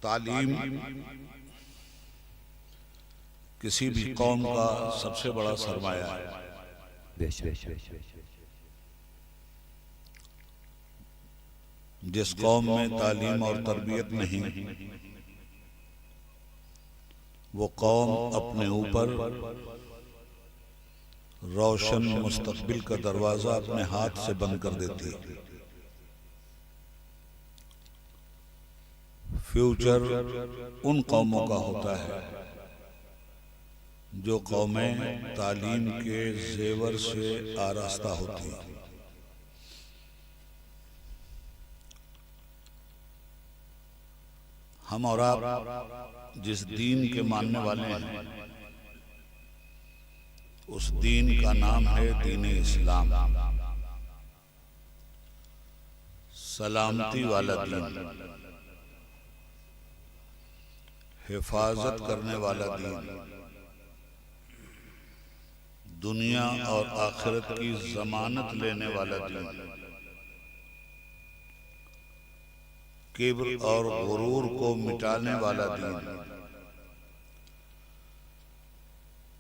तालीम किसी भी कौम का सबसे बड़ा सरमाया है। जिस कौम में तालीम और तरबियत नहीं, वो कौम अपने ऊपर रोशन मुस्तकबिल का दरवाजा अपने हाथ से बंद कर देती है। फ्यूचर उन कौमों का होता है जो कौमें तालीम के जेवर से आरास्ता होती हैं। हम और आप जिस दीन के मानने वाले हैं, उस दीन का नाम है दीन इस्लाम, सलामती वाला दीन, हिफाजत करने वाला दीन, दुनिया और आखिरत की जमानत लेने वाला दीन, किब्र और गुरूर को मिटाने वाला दीन,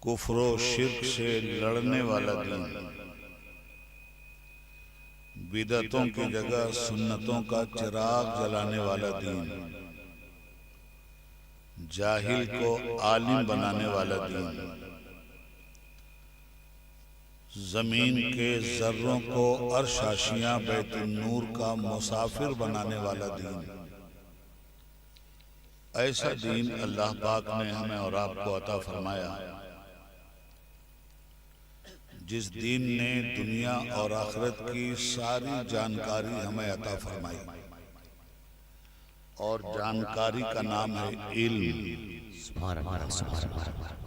कुफ्र व शिर्क से लड़ने वाला दीन, बिदअतों की जगह सुन्नतों का चिराग जलाने वाला दीन, जाहिल को आलिम बनाने वाला दीन, जमीन के जर्रों को अर्श आशियां बैतुन नूर का मुसाफिर बनाने वाला दीन। ऐसा दीन अल्लाह पाक ने हमें और आपको अता फरमाया, जिस दीन ने दुनिया और आखिरत की सारी जानकारी हमें अता फरमाई, और जानकारी का नाम है इल्म,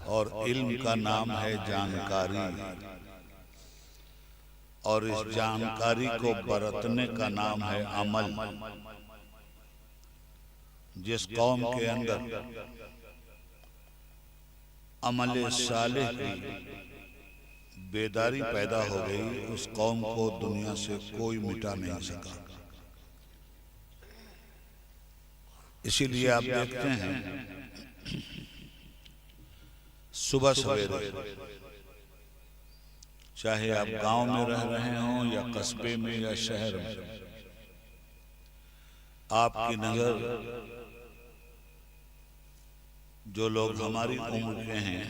और इल्म का नाम है जानकारी, और इस जानकारी को बरतने का नाम है अमल। जिस कौम के अंदर अमल सालेह की बेदारी पैदा हो गई, उस कौम को दुनिया से कोई मिटा नहीं सका। इसीलिए आप देखते हैं सुबह सवेरे, चाहे आप गांव में रह रहे हों या कस्बे में या शहर में, आपकी नजर जो लोग हमारी उम्र के हैं,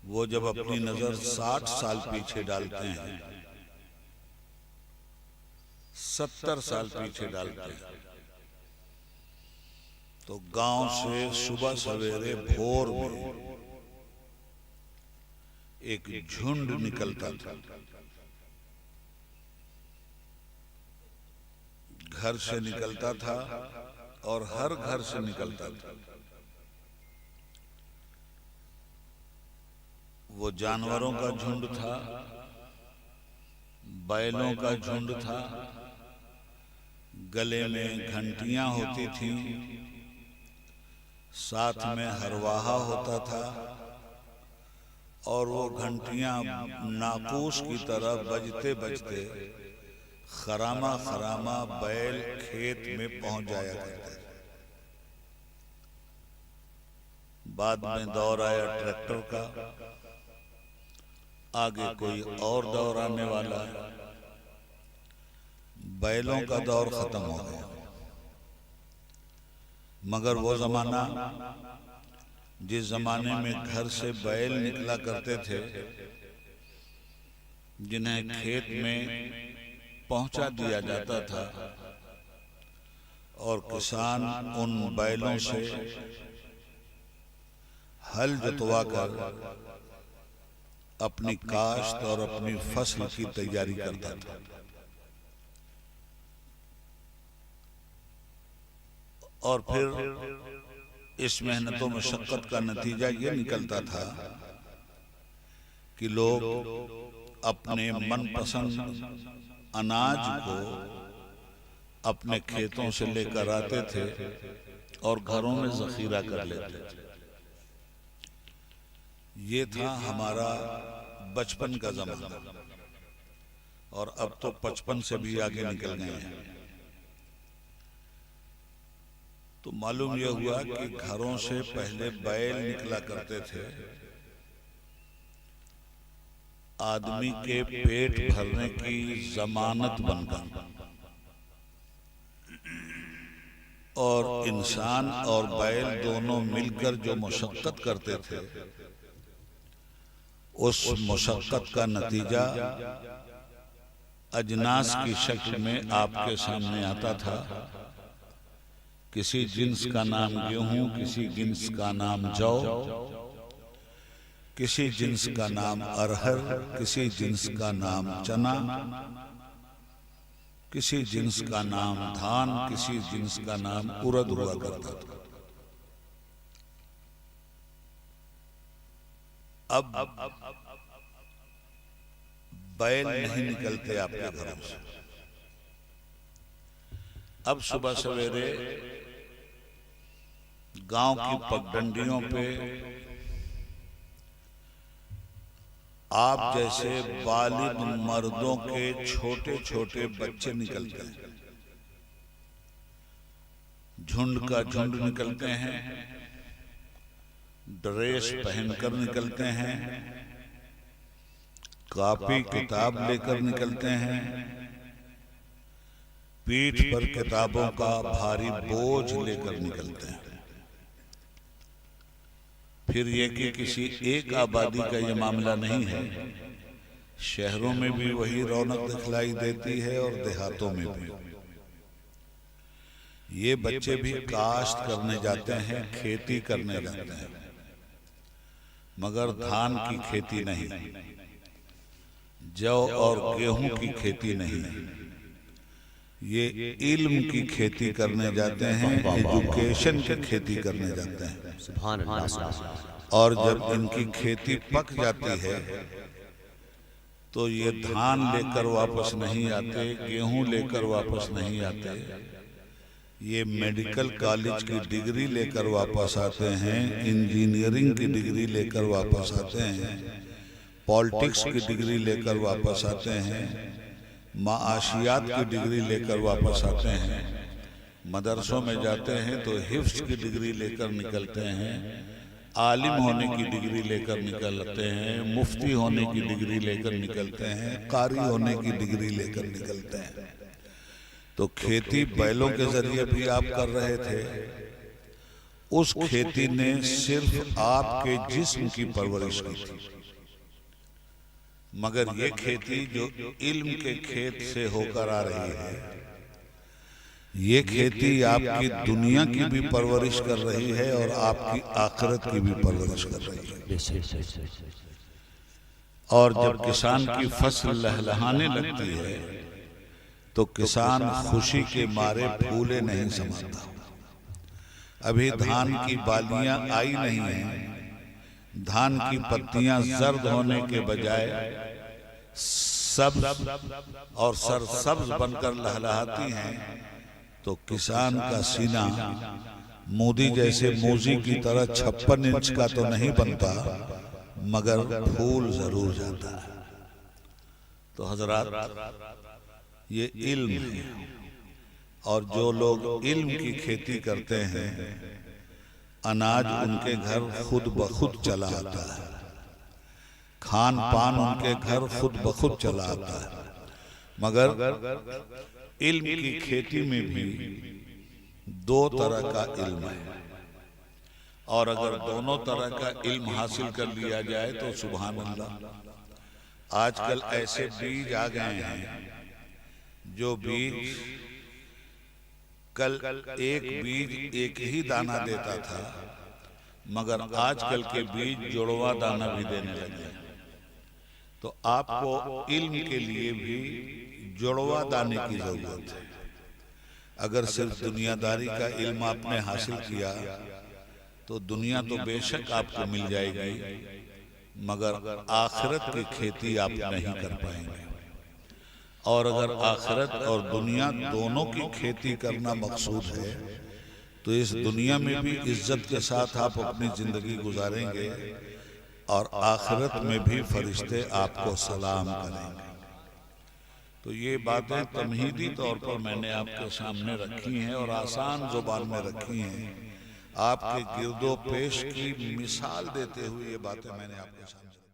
वो जब अपनी नजर 60 साल पीछे डालते हैं, 70 साल पीछे डालते हैं, तो गांव से सुबह सवेरे भोर में एक झुंड निकलता था। घर से निकलता था और हर घर से निकलता था। वो जानवरों का झुंड था, बैलों का झुंड था, गले में घंटियां होती थीं, साथ में हरवाहा होता था, और वो घंटियां नाकूस की तरह बजते बजते खरामा खरामा बैल खेत में पहुंच जाया करते थे। बाद में दौर आया ट्रैक्टर का, आगे कोई और दौर आने वाला है, बैलों का दौर खत्म हो गया। मगर वो जमाना, जिस जमाने में घर से बैल निकला करते थे, जिन्हें खेत में पहुंचा दिया जाता था, और किसान उन बैलों से हल जुतवा कर अपनी काश्त और अपनी फसल की तैयारी करता था। और फिर इस मेहनत व मशक्कत का नतीजा ये निकलता था कि लोग अपने मनपसंद अनाज को अपने खेतों से लेकर आते थे और घरों में जखीरा कर लेते थे। ये था हमारा बचपन का ज़माना, और अब तो 55 से भी आगे निकल गए हैं। तो मालूम यह हुआ कि घरों से पहले बैल निकला करते थे, आदमी के पेट भरने की जमानत बनकर, और इंसान और बैल दोनों मिलकर जो मशक्कत करते थे, उस मशक्कत का नतीजा अजनास की शक्ल में आपके सामने आता था। किसी जिन्स का नाम गेहूं, किसी जिन्स का नाम जौ, किसी जिन्स का नाम अरहर, किसी जिन्स का नाम चना, किसी जिन्स का नाम धान, किसी जिन्स का नाम उड़द हुआ करता था। अब बैल नहीं निकलते आपके घरों से। अब सुबह सवेरे गांव की पगडंडियों पे आप जैसे बालिग मर्दों के छोटे छोटे बच्चे निकलते हैं, झुंड का झुंड निकलते हैं, ड्रेस पहनकर निकलते हैं, कॉपी किताब लेकर निकलते हैं, पीठ पर किताबों का भारी बोझ लेकर निकलते हैं। फिर ये कि किसी एक आबादी का ये मामला नहीं है, शहरों में भी वही रौनक दिखलाई देती है और देहातों में भी। ये बच्चे भी काश्त करने जाते हैं, खेती करने जाते हैं, मगर धान की खेती नहीं, जौ और गेहूं की खेती नहीं, ये इल्म की खेती करने जाते हैं, एजुकेशन की खेती करने जाते हैं। और जब इनकी खेती पक जाती है तो ये धान लेकर वापस नहीं आते, गेहूं लेकर वापस नहीं आते, ये मेडिकल कॉलेज की डिग्री लेकर वापस आते हैं, इंजीनियरिंग की डिग्री लेकर वापस आते हैं, पॉलिटिक्स की डिग्री लेकर वापस आते हैं, माशियात की डिग्री लेकर वापस आते हैं, मदरसों में जाते हैं तो हिफ्ज की डिग्री लेकर निकलते हैं, आलिम होने की डिग्री लेकर निकलते हैं, मुफ्ती होने की डिग्री लेकर निकलते हैं, कारी होने की डिग्री लेकर निकलते हैं। तो खेती बैलों के जरिए भी आप कर रहे थे, उस खेती ने सिर्फ आपके जिस्म की परवरिश की थी, मगर ये खेती जो इल्म के खेत से होकर आ रही है, ये खेती आपकी दुनिया की भी परवरिश कर रही है और आपकी आखिरत की भी परवरिश कर रही है। और जब किसान की फसल लहलहाने लगती है तो किसान खुशी के मारे फूले नहीं समाता। अभी धान की बालियां आई नहीं हैं, धान की पत्तियां जर्द होने के बजाय सब्ज और सरसब्ज बनकर लहलहाती हैं, तो किसान का सीना मोदी जैसे मोजी की तरह 56 इंच का तो नहीं बनता, मगर फूल जरूर जाता है। तो हजरात, ये इल्म है, और जो लोग इल्म की खेती करते हैं, अनाज उनके घर खुद ब खुद चला आता है, खान पान उनके घर खुद ब खुद चला आता है। मगर इल्म की खेती में भी दो तरह का इल्म है, और अगर दोनों तरह का इल्म हासिल कर लिया जाए तो सुभान अल्लाह। आजकल ऐसे बीज आ गए हैं, जो बीज कल एक बीज एक ही दाना देता था, मगर आजकल के बीज जुड़वा दाना भी देने लगे। तो आपको इल्म के लिए भी जुड़वा दाने की जरूरत है। अगर सिर्फ दुनियादारी का इल्म आपने हासिल किया तो दुनिया तो बेशक आपको मिल जाएगी, मगर आखिरत की खेती आप नहीं कर पाएंगे। और अगर आखिरत और दुनिया दोनों की खेती करना मकसूद है, तो इस दुनिया में भी इज्जत के साथ आप अपनी जिंदगी गुजारेंगे, और आखिरत में भी फरिश्ते आपको सलाम करेंगे। तो ये बातें तमहीदी तौर पर मैंने आपके सामने रखी हैं और आसान जुबान में रखी हैं, आपके गिरदो पेश की मिसाल देते हुए ये बातें मैंने आपके सामने